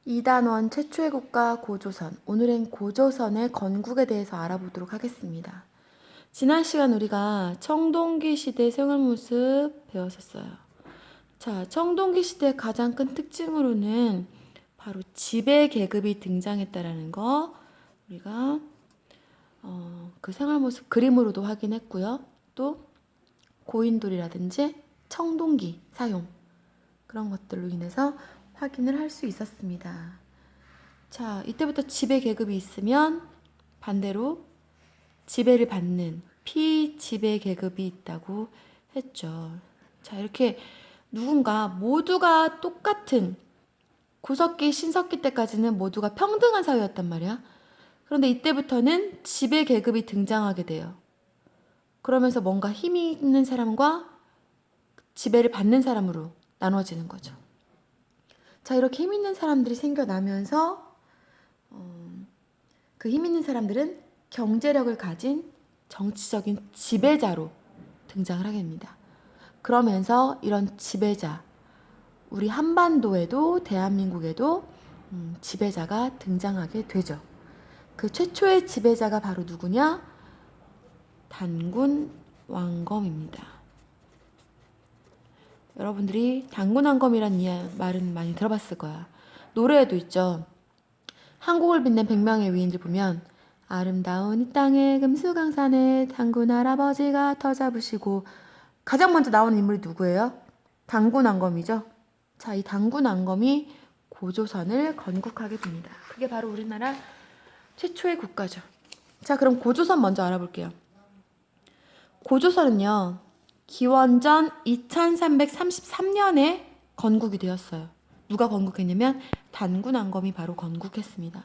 이단원 최초의 국가 고조선. 오늘은 고조선의 건국에 대해서 알아보도록 하겠습니다. 지난 시간 우리가 청동기 시대 생활 모습 배웠었어요. 자, 청동기 시대의 가장 큰 특징으로는 바로 지배 계급이 등장했다라는 거 우리가 그 생활 모습 그림으로도 확인했고요. 또 고인돌이라든지 청동기 사용 그런 것들로 인해서 확인을 할 수 있었습니다. 자, 이때부터 지배 계급이 있으면 반대로 지배를 받는 피지배 계급이 있다고 했죠. 자, 이렇게 누군가 모두가 똑같은 구석기, 신석기 때까지는 모두가 평등한 사회였단 말이야. 그런데 이때부터는 지배 계급이 등장하게 돼요. 그러면서 뭔가 힘이 있는 사람과 지배를 받는 사람으로 나눠지는 거죠. 자, 이렇게 힘 있는 사람들이 생겨나면서 그 힘 있는 사람들은 경제력을 가진 정치적인 지배자로 등장을 하게 됩니다. 그러면서 이런 지배자, 우리 한반도에도 대한민국에도 지배자가 등장하게 되죠. 그 최초의 지배자가 바로 누구냐? 단군 왕검입니다. 여러분들이 단군 왕검이란 말은 많이 들어봤을 거야. 노래에도 있죠. 한국을 빛낸 100명의 위인들 보면 아름다운 이 땅에 금수강산에 단군 할아버지가 터 잡으시고 가장 먼저 나오는 인물이 누구예요? 단군 왕검이죠. 자, 이 단군 왕검이 고조선을 건국하게 됩니다. 그게 바로 우리나라 최초의 국가죠. 자, 그럼 고조선 먼저 알아볼게요. 고조선은요, 기원전 2333년에 건국이 되었어요. 누가 건국했냐면 단군 왕검이 바로 건국했습니다.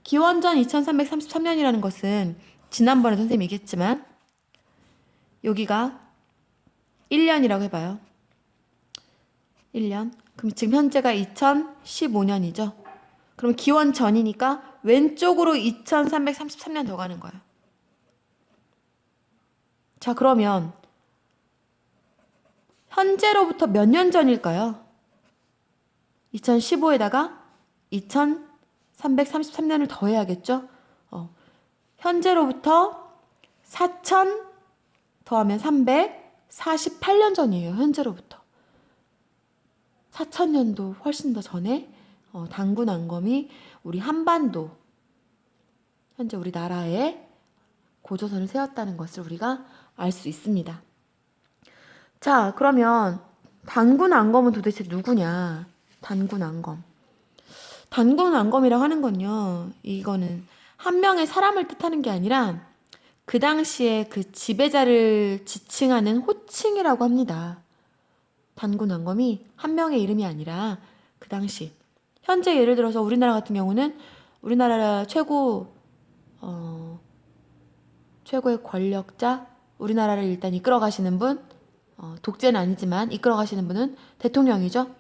기원전 2333년이라는 것은 지난번에 선생님이 얘기했지만 여기가 1년이라고 해봐요. 1년. 그럼 지금 현재가 2015년이죠. 그럼 기원 전이니까 왼쪽으로 2333년 더 가는 거예요. 자, 그러면 현재로부터 몇 년 전일까요? 2015에다가 2333년을 더해야겠죠? 현재로부터 4000 더하면 348년 전이에요. 현재로부터. 4000년도 훨씬 더 전에 단군 왕검이 우리 한반도, 현재 우리나라에 고조선을 세웠다는 것을 우리가 알 수 있습니다. 자, 그러면 단군 왕검은 도대체 누구냐? 단군 왕검. 단군 왕검이라고 하는 건요, 이거는 한 명의 사람을 뜻하는 게 아니라 그 당시에 그 지배자를 지칭하는 호칭이라고 합니다. 단군 왕검이 한 명의 이름이 아니라 그 당시 현재 예를 들어서 우리나라 같은 경우는 우리나라 최고의 권력자, 우리나라를 일단 이끌어 가시는 분, 독재는 아니지만 이끌어 가시는 분은 대통령이죠.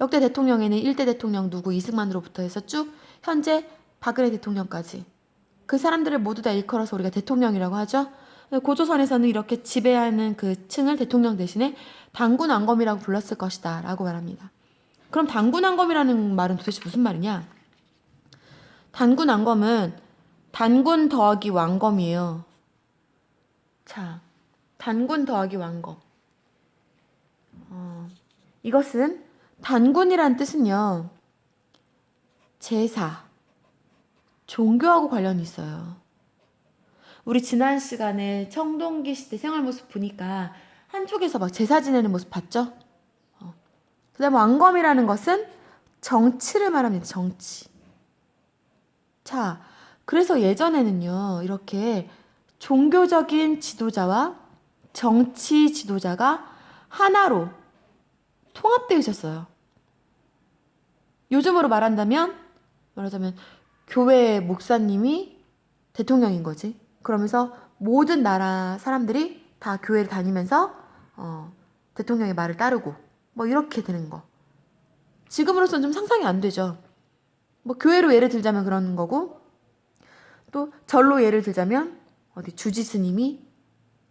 역대 대통령에는 1대 대통령 누구 이승만으로부터 해서 쭉 현재 박근혜 대통령까지 그 사람들을 모두 다 일컬어서 우리가 대통령이라고 하죠. 고조선에서는 이렇게 지배하는 그 층을 대통령 대신에 단군 왕검이라고 불렀을 것이다 라고 말합니다. 그럼 단군 왕검이라는 말은 도대체 무슨 말이냐? 단군 왕검은 단군 더하기 왕검이에요. 자, 단군 더하기 왕검. 이것은 단군이란 뜻은요, 제사, 종교하고 관련이 있어요. 우리 지난 시간에 청동기 시대 생활 모습 보니까 한쪽에서 막 제사 지내는 모습 봤죠? 그 다음 왕검이라는 것은 정치를 말합니다. 정치. 자, 그래서 예전에는요, 이렇게 종교적인 지도자와 정치 지도자가 하나로 통합되어 있었어요. 요즘으로 말하자면 교회 목사님이 대통령인 거지. 그러면서 모든 나라 사람들이 다 교회를 다니면서 대통령의 말을 따르고 뭐 이렇게 되는 거. 지금으로서는 좀 상상이 안 되죠. 뭐 교회로 예를 들자면 그런 거고, 또 절로 예를 들자면 어디 주지 스님이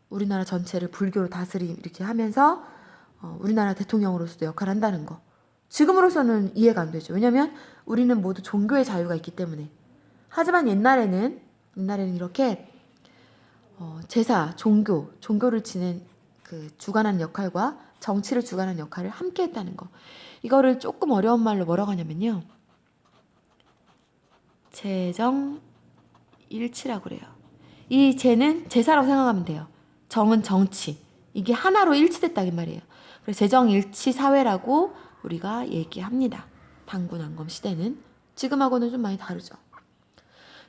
우리나라 전체를 불교로 다스림 이렇게 하면서 우리나라 대통령으로서도 역할을 한다는 거. 지금으로서는 이해가 안 되죠. 왜냐면 우리는 모두 종교의 자유가 있기 때문에. 하지만 옛날에는 이렇게 제사, 종교를 지낸 그 주관하는 역할과 정치를 주관하는 역할을 함께 했다는 거. 이거를 조금 어려운 말로 뭐라고 하냐면요. 재정일치라고 그래요. 이 재는 제사라고 생각하면 돼요. 정은 정치. 이게 하나로 일치됐다는 말이에요. 그래서 재정일치 사회라고 우리가 얘기합니다. 단군안검 시대는. 지금하고는 좀 많이 다르죠.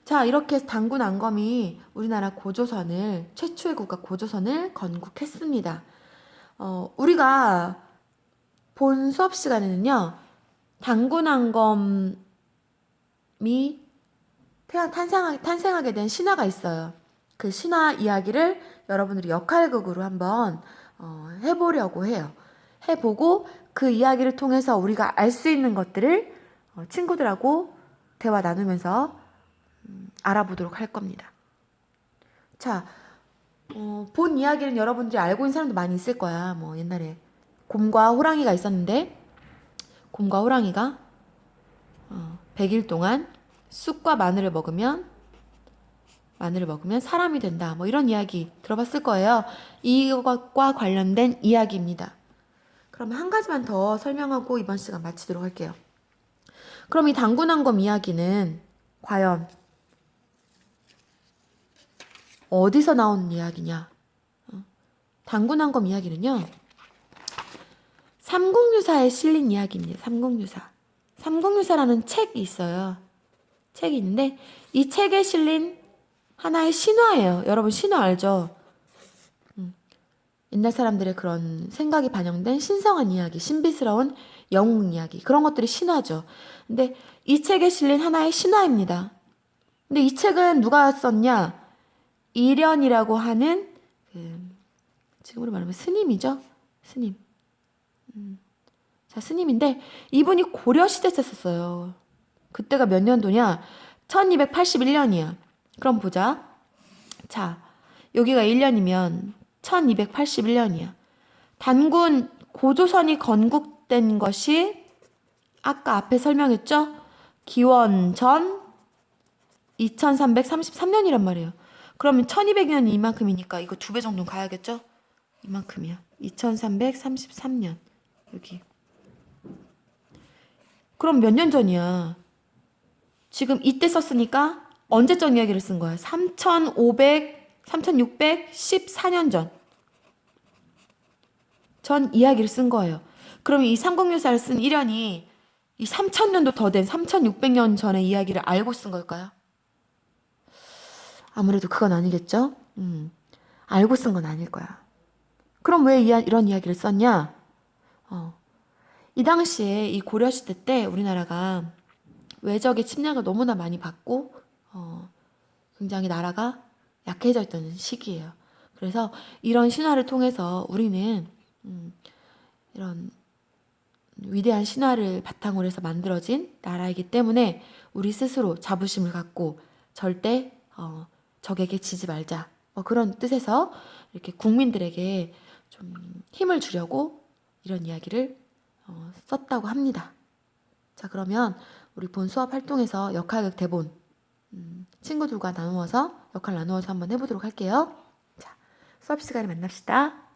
자, 이렇게 해서 단군안검이 우리나라 고조선을, 최초의 국가 고조선을 건국했습니다. 우리가 본 수업 시간에는요, 단군안검이 탄생하게 된 신화가 있어요. 그 신화 이야기를 여러분들이 역할극으로 한번 해보려고 해요. 해보고 그 이야기를 통해서 우리가 알 수 있는 것들을 친구들하고 대화 나누면서 알아보도록 할 겁니다. 자, 본 이야기는 여러분들이 알고 있는 사람도 많이 있을 거야. 뭐 옛날에 곰과 호랑이가 있었는데 곰과 호랑이가 100일 동안 쑥과 마늘을 먹으면 사람이 된다. 뭐 이런 이야기 들어봤을 거예요. 이것과 관련된 이야기입니다. 그럼 한 가지만 더 설명하고 이번 시간 마치도록 할게요. 그럼 이 단군안검 이야기는 과연 어디서 나온 이야기냐? 단군안검 이야기는요. 삼국유사에 실린 이야기입니다. 삼국유사라는 책이 있어요. 책이 있는데 이 책에 실린 하나의 신화예요. 여러분 신화 알죠? 옛날 사람들의 그런 생각이 반영된 신성한 이야기, 신비스러운 영웅 이야기, 그런 것들이 신화죠. 근데 이 책에 실린 하나의 신화입니다. 근데 이 책은 누가 썼냐? 이련이라고 하는 지금으로 말하면 스님이죠. 스님. 자, 스님인데 이분이 고려시대 때 썼어요. 그때가 몇 년도냐? 1281년이야. 그럼 보자. 자, 여기가 1년이면 1281년이야. 단군 고조선이 건국된 것이 아까 앞에 설명했죠? 기원 전 2333년이란 말이에요. 그러면 1200년이 이만큼이니까 이거 2배 정도 가야겠죠? 이만큼이야. 2333년. 여기. 그럼 몇 년 전이야? 지금 이때 썼으니까 언제적 이야기를 쓴 거야? 3614년 전 이야기를 쓴 거예요. 그럼 이 삼국유사를 쓴 1년이 이 3000년도 더 된 3600년 전의 이야기를 알고 쓴 걸까요? 아무래도 그건 아니겠죠? 알고 쓴 건 아닐 거야. 그럼 왜 이런 이야기를 썼냐? 이 당시에 이 고려시대 때 우리나라가 외적의 침략을 너무나 많이 받고 굉장히 나라가 약해져 있던 시기예요. 그래서 이런 신화를 통해서 우리는 이런 위대한 신화를 바탕으로 해서 만들어진 나라이기 때문에 우리 스스로 자부심을 갖고 절대 적에게 지지 말자. 그런 뜻에서 이렇게 국민들에게 좀 힘을 주려고 이런 이야기를 썼다고 합니다. 자, 그러면 우리 본 수업 활동에서 역할극 대본 친구들과 역할 나누어서 한번 해보도록 할게요. 자, 수업 시간에 만납시다.